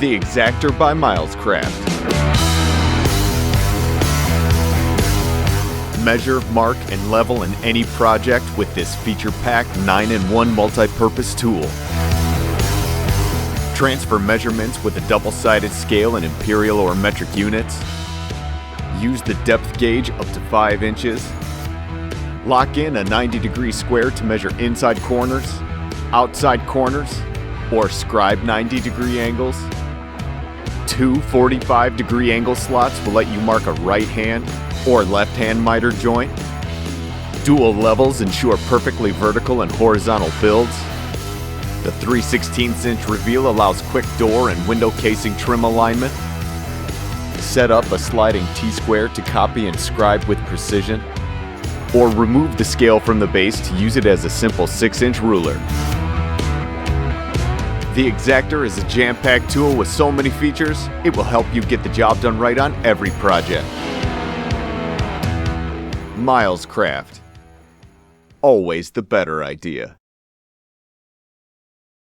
The Exactor by Milescraft. Measure, mark, and level in any project with this feature-packed 9-in-1 multi-purpose tool. Transfer measurements with a double-sided scale in imperial or metric units. Use the depth gauge up to 5 inches. Lock in a 90-degree square to measure inside corners, outside corners, or scribe 90-degree angles. 2 45-degree angle slots will let you mark a right hand or left hand miter joint. Dual levels ensure perfectly vertical and horizontal builds. The 3/16" reveal allows quick door and window casing trim alignment. Set up a sliding T-square to copy and scribe with precision, or remove the scale from the base to use it as a simple 6-inch ruler. The Exactor is a jam-packed tool with so many features, it will help you get the job done right on every project. Milescraft. Always the better idea.